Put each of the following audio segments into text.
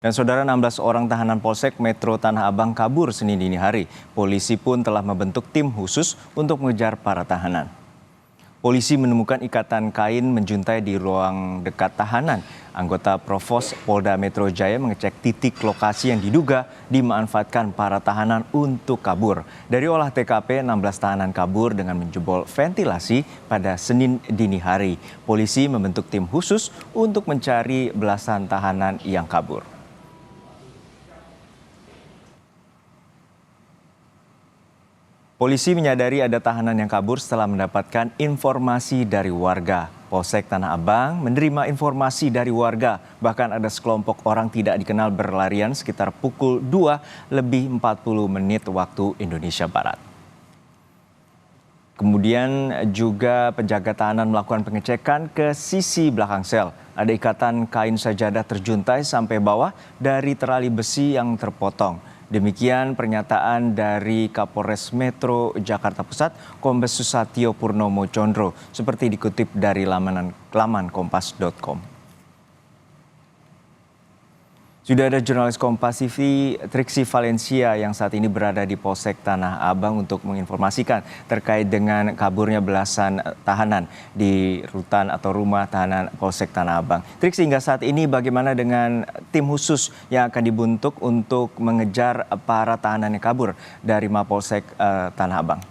Dan saudara 16 orang tahanan Polsek Metro Tanah Abang kabur Senin dini hari. Polisi pun telah membentuk tim khusus untuk mengejar para tahanan. Polisi menemukan ikatan kain menjuntai di ruang dekat tahanan. Anggota Provos Polda Metro Jaya mengecek titik lokasi yang diduga dimanfaatkan para tahanan untuk kabur. Dari olah TKP, 16 tahanan kabur dengan menjebol ventilasi pada Senin dini hari. Polisi membentuk tim khusus untuk mencari belasan tahanan yang kabur. Polisi menyadari ada tahanan yang kabur setelah mendapatkan informasi dari warga. Polsek Tanah Abang menerima informasi dari warga, bahkan ada sekelompok orang tidak dikenal berlarian sekitar pukul 2:40 waktu Indonesia Barat. Kemudian juga penjaga tahanan melakukan pengecekan ke sisi belakang sel. Ada ikatan kain sajadah terjuntai sampai bawah dari terali besi yang terpotong. Demikian pernyataan dari Kapolres Metro Jakarta Pusat, Kombes Susatyo Purnomo Condro, seperti dikutip dari laman kompas.com. Sudah ada jurnalis Kompas TV Triksi Valencia yang saat ini berada di Polsek Tanah Abang untuk menginformasikan terkait dengan kaburnya belasan tahanan di rutan atau rumah tahanan Polsek Tanah Abang. Triksi, hingga saat ini bagaimana dengan tim khusus yang akan dibentuk untuk mengejar para tahanan yang kabur dari Mapolsek Tanah Abang?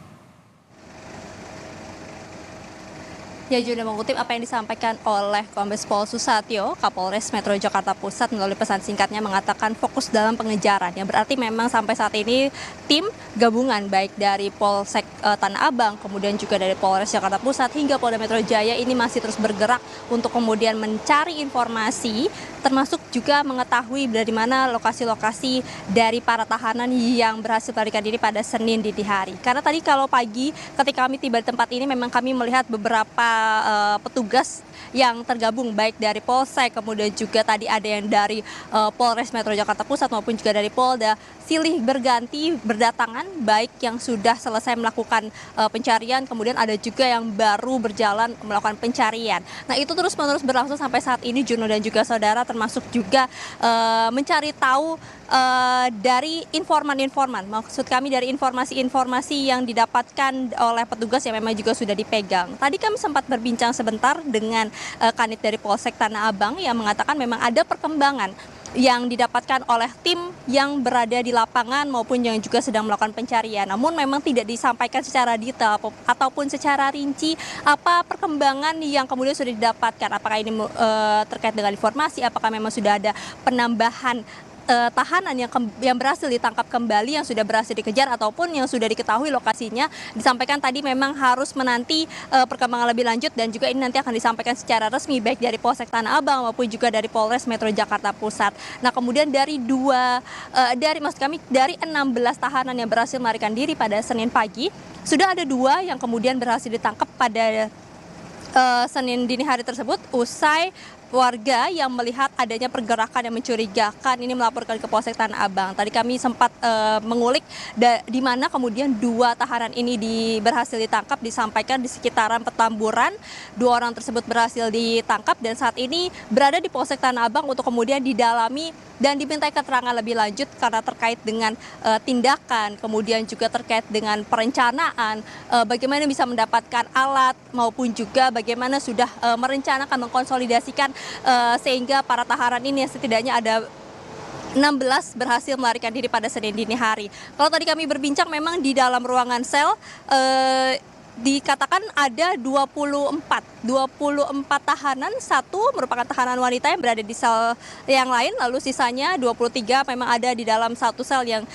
Ya, juga mengutip apa yang disampaikan oleh Kombes Pol Susatyo, Kapolres Metro Jakarta Pusat melalui pesan singkatnya mengatakan fokus dalam pengejaran. Ya, berarti memang sampai saat ini tim gabungan baik dari Polsek Tanah Abang, kemudian juga dari Polres Jakarta Pusat hingga Polda Metro Jaya ini masih terus bergerak untuk kemudian mencari informasi, termasuk juga mengetahui dari mana lokasi-lokasi dari para tahanan yang berhasil melarikan diri pada Senin dini hari. Karena tadi kalau pagi ketika kami tiba di tempat ini memang kami melihat beberapa petugas yang tergabung baik dari Polsek, kemudian juga tadi ada yang dari Polres Metro Jakarta Pusat maupun juga dari Polda, silih berganti berdatangan, baik yang sudah selesai melakukan pencarian, kemudian ada juga yang baru berjalan melakukan pencarian. Nah, itu terus-menerus berlangsung sampai saat ini, Juno dan juga saudara, termasuk juga mencari tahu dari informan-informan. Maksud kami dari informasi-informasi yang didapatkan oleh petugas yang memang juga sudah dipegang. Tadi kami sempat berbincang sebentar dengan Kanit dari Polsek Tanah Abang yang mengatakan memang ada perkembangan yang didapatkan oleh tim yang berada di lapangan maupun yang juga sedang melakukan pencarian. Namun memang tidak disampaikan secara detail ataupun secara rinci apa perkembangan yang kemudian sudah didapatkan. Apakah ini terkait dengan informasi, apakah memang sudah ada penambahan tahanan yang berhasil ditangkap kembali, yang sudah berhasil dikejar ataupun yang sudah diketahui lokasinya. Disampaikan tadi memang harus menanti perkembangan lebih lanjut dan juga ini nanti akan disampaikan secara resmi baik dari Polsek Tanah Abang maupun juga dari Polres Metro Jakarta Pusat. Nah, kemudian dari 16 tahanan yang berhasil melarikan diri pada Senin pagi, sudah ada 2 yang kemudian berhasil ditangkap pada Senin dini hari tersebut usai warga yang melihat adanya pergerakan yang mencurigakan ini melaporkan ke Polsek Tanah Abang. Tadi kami sempat mengulik di mana kemudian 2 tahanan ini berhasil ditangkap, disampaikan di sekitaran Petamburan. 2 orang tersebut berhasil ditangkap dan saat ini berada di Polsek Tanah Abang untuk kemudian didalami dan dimintai keterangan lebih lanjut karena terkait dengan tindakan, kemudian juga terkait dengan perencanaan, bagaimana bisa mendapatkan alat maupun juga bagaimana sudah merencanakan mengkonsolidasikan sehingga para tahanan ini setidaknya ada 16 berhasil melarikan diri pada Senin dini hari. Kalau tadi kami berbincang memang di dalam ruangan sel dikatakan ada 24 tahanan, 1 merupakan tahanan wanita yang berada di sel yang lain, lalu sisanya 23 memang ada di dalam satu sel yang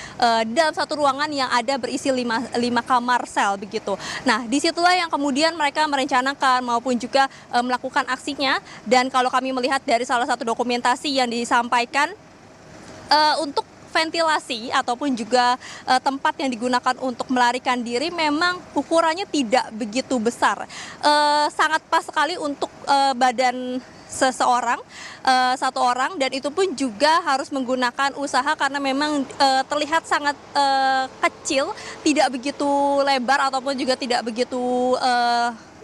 dalam satu ruangan yang ada berisi 5 kamar sel begitu. Nah, disitulah yang kemudian mereka merencanakan maupun juga melakukan aksinya, dan kalau kami melihat dari salah satu dokumentasi yang disampaikan untuk ventilasi ataupun juga tempat yang digunakan untuk melarikan diri memang ukurannya tidak begitu besar, sangat pas sekali untuk badan seseorang, 1 orang, dan itu pun juga harus menggunakan usaha karena memang terlihat sangat kecil, tidak begitu lebar ataupun juga tidak begitu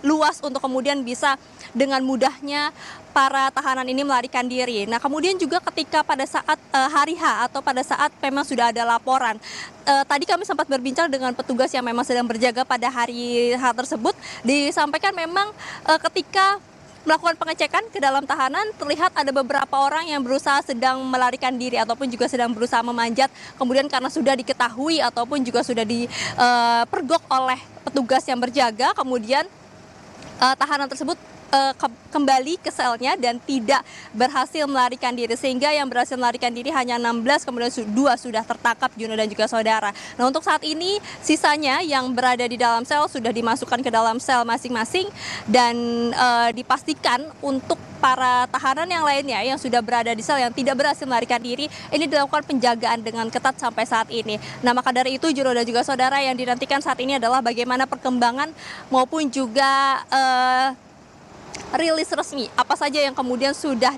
luas untuk kemudian bisa dengan mudahnya para tahanan ini melarikan diri. Nah, kemudian juga ketika pada saat hari H atau pada saat memang sudah ada laporan, tadi kami sempat berbincang dengan petugas yang memang sedang berjaga pada hari H tersebut, disampaikan memang ketika melakukan pengecekan ke dalam tahanan, terlihat ada beberapa orang yang berusaha sedang melarikan diri ataupun juga sedang berusaha memanjat. Kemudian karena sudah diketahui ataupun juga sudah dipergok oleh petugas yang berjaga, kemudian tahanan tersebut kembali ke selnya dan tidak berhasil melarikan diri, sehingga yang berhasil melarikan diri hanya 16, kemudian 2 sudah tertangkap, Juno dan juga saudara. Nah, untuk saat ini sisanya yang berada di dalam sel sudah dimasukkan ke dalam sel masing-masing dan dipastikan untuk para tahanan yang lainnya yang sudah berada di sel yang tidak berhasil melarikan diri ini dilakukan penjagaan dengan ketat sampai saat ini. Nah, maka dari itu Juno dan juga saudara, yang dinantikan saat ini adalah bagaimana perkembangan maupun juga rilis resmi apa saja yang kemudian sudah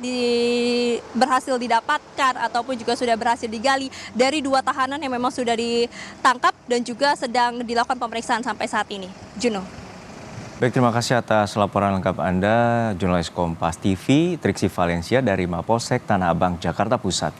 berhasil didapatkan ataupun juga sudah berhasil digali dari 2 tahanan yang memang sudah ditangkap dan juga sedang dilakukan pemeriksaan sampai saat ini. Juno. Baik, terima kasih atas laporan lengkap Anda, jurnalis Kompas TV, Triksi Valencia dari Mapolsek Tanah Abang, Jakarta Pusat.